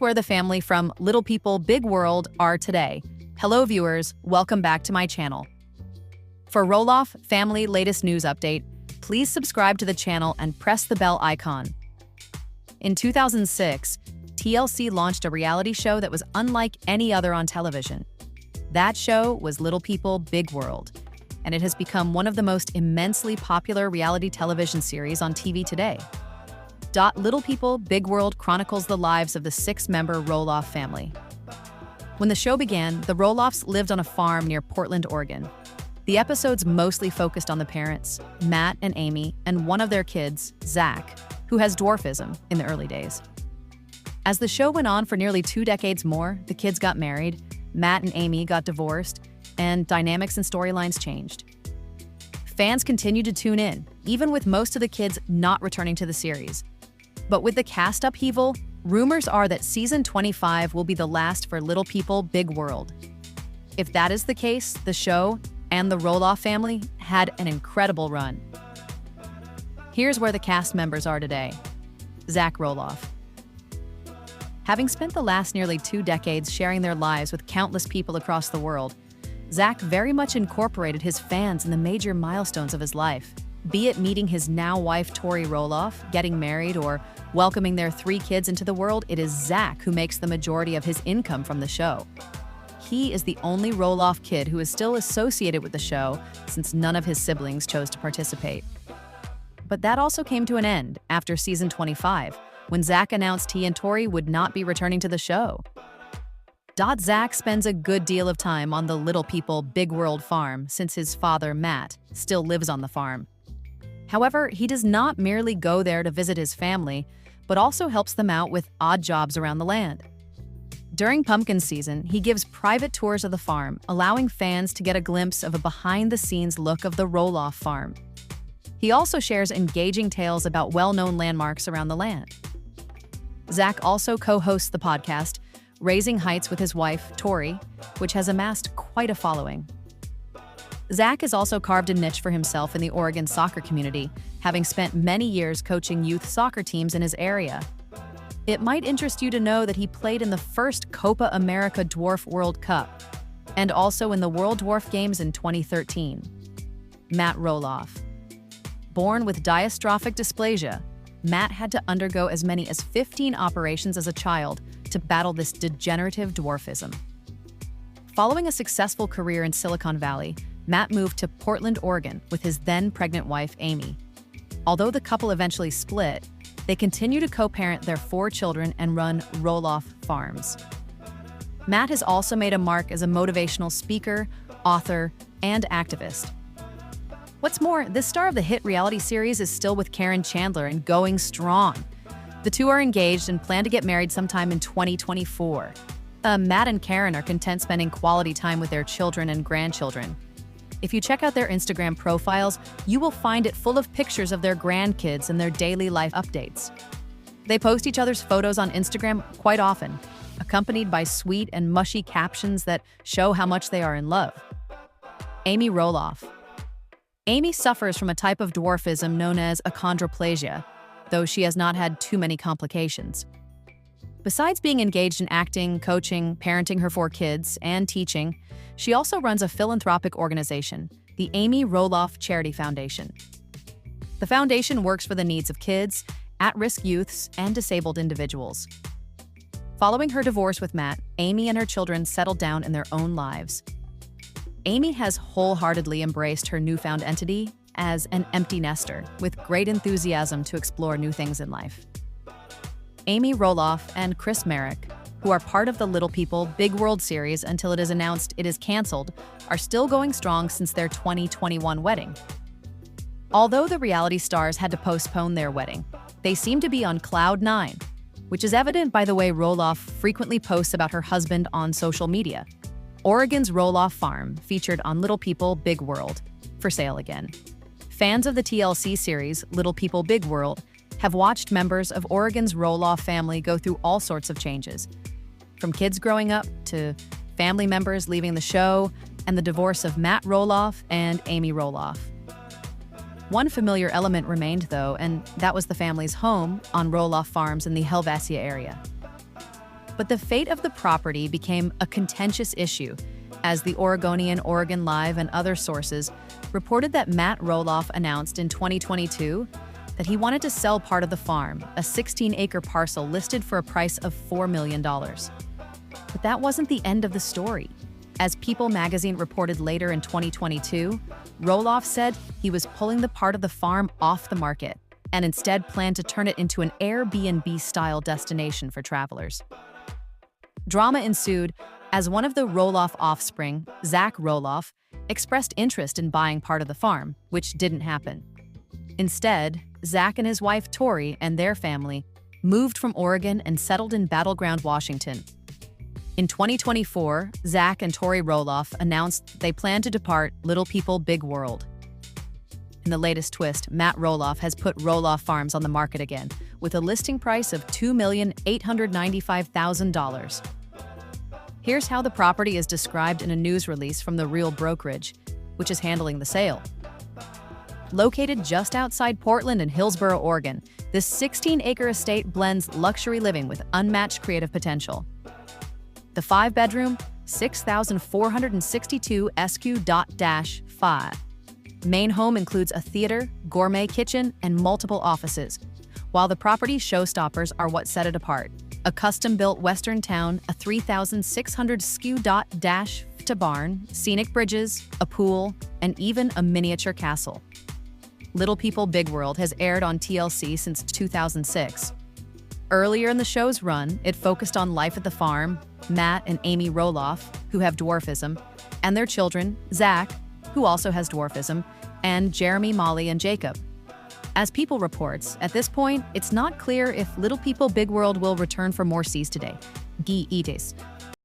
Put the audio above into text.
where the family from Little People, Big World are today. Hello viewers, welcome back to my channel. For Roloff family latest news update, please subscribe to the channel and press the bell icon. In 2006, TLC launched a reality show that was unlike any other on television. That show was Little People, Big World, and it has become one of the most immensely popular reality television series on TV today. Little People, Big World chronicles the lives of the six-member Roloff family. When the show began, the Roloffs lived on a farm near Portland, Oregon. The episodes mostly focused on the parents, Matt and Amy, and one of their kids, Zach, who has dwarfism in the early days. As the show went on for nearly 2 decades more, the kids got married, Matt and Amy got divorced, and dynamics and storylines changed. Fans continued to tune in, even with most of the kids not returning to the series. But with the cast upheaval, rumors are that season 25 will be the last for Little People, Big World. If that is the case, the show and the Roloff family had an incredible run. Here's where the cast members are today. Zach Roloff. Having spent the last nearly 2 decades sharing their lives with countless people across the world, Zach very much incorporated his fans in the major milestones of his life. Be it meeting his now wife Tori Roloff, getting married, or welcoming their 3 kids into the world, it is Zach who makes the majority of his income from the show. He is the only Roloff kid who is still associated with the show, since none of his siblings chose to participate. But that also came to an end after season 25, when Zach announced he and Tori would not be returning to the show. Zach spends a good deal of time on the Little People, Big World farm since his father, Matt, still lives on the farm. However, he does not merely go there to visit his family, but also helps them out with odd jobs around the land. During pumpkin season, he gives private tours of the farm, allowing fans to get a glimpse of a behind-the-scenes look of the Roloff farm. He also shares engaging tales about well-known landmarks around the land. Zach also co-hosts the podcast, Raising Heights with his wife, Tori, which has amassed quite a following. Zach has also carved a niche for himself in the Oregon soccer community, having spent many years coaching youth soccer teams in his area. It might interest you to know that he played in the first Copa America Dwarf World Cup, and also in the World Dwarf Games in 2013. Matt Roloff. Born with diastrophic dysplasia, Matt had to undergo as many as 15 operations as a child to battle this degenerative dwarfism. Following a successful career in Silicon Valley, Matt moved to Portland, Oregon with his then-pregnant wife, Amy. Although the couple eventually split, they continue to co-parent their 4 children and run Roloff Farms. Matt has also made a mark as a motivational speaker, author, and activist. What's more, the star of the hit reality series is still with Karen Chandler and going strong. The two are engaged and plan to get married sometime in 2024. Matt and Karen are content spending quality time with their children and grandchildren. If you check out their Instagram profiles, you will find it full of pictures of their grandkids and their daily life updates. They post each other's photos on Instagram quite often, accompanied by sweet and mushy captions that show how much they are in love. Amy Roloff. Amy suffers from a type of dwarfism known as achondroplasia, though she has not had too many complications. Besides being engaged in acting, coaching, parenting her 4 kids, and teaching, she also runs a philanthropic organization, the Amy Roloff Charity Foundation. The foundation works for the needs of kids, at-risk youths, and disabled individuals. Following her divorce with Matt, Amy and her children settled down in their own lives. Amy has wholeheartedly embraced her newfound entity as an empty nester, with great enthusiasm to explore new things in life. Amy Roloff and Chris Merrick, who are part of the Little People, Big World series until it is announced it is canceled, are still going strong since their 2021 wedding. Although the reality stars had to postpone their wedding, they seem to be on cloud 9, which is evident by the way Roloff frequently posts about her husband on social media. Oregon's Roloff farm, featured on Little People, Big World, for sale again. Fans of the TLC series, Little People, Big World, have watched members of Oregon's Roloff family go through all sorts of changes, from kids growing up to family members leaving the show and the divorce of Matt Roloff and Amy Roloff. One familiar element remained, though, and that was the family's home on Roloff Farms in the Helvetia area. But the fate of the property became a contentious issue, as the Oregonian, Oregon Live, and other sources reported that Matt Roloff announced in 2022 that he wanted to sell part of the farm, a 16-acre parcel listed for a price of $4 million. But that wasn't the end of the story. As People magazine reported later in 2022, Roloff said he was pulling the part of the farm off the market and instead planned to turn it into an Airbnb-style destination for travelers. Drama ensued as one of the Roloff offspring, Zach Roloff, expressed interest in buying part of the farm, which didn't happen. Instead, Zach and his wife Tori and their family moved from Oregon and settled in Battleground, Washington. In 2024, Zach and Tori Roloff announced they plan to depart Little People, Big World. In the latest twist, Matt Roloff has put Roloff Farms on the market again, with a listing price of $2,895,000. Here's how the property is described in a news release from the Real Brokerage, which is handling the sale. Located just outside Portland and Hillsboro, Oregon, this 16-acre estate blends luxury living with unmatched creative potential. The 5-bedroom, 6,462 SQ.-5 main home includes a theater, gourmet kitchen, and multiple offices, while the property's showstoppers are what set it apart. A custom-built Western town, a 3,600 SQ.- barn, scenic bridges, a pool, and even a miniature castle. Little People, Big World has aired on TLC since 2006. Earlier in the show's run, it focused on life at the farm, Matt and Amy Roloff, who have dwarfism, and their children, Zach, who also has dwarfism, and Jeremy, Molly, and Jacob. As People reports, at this point, it's not clear if Little People, Big World will return for more seasons today.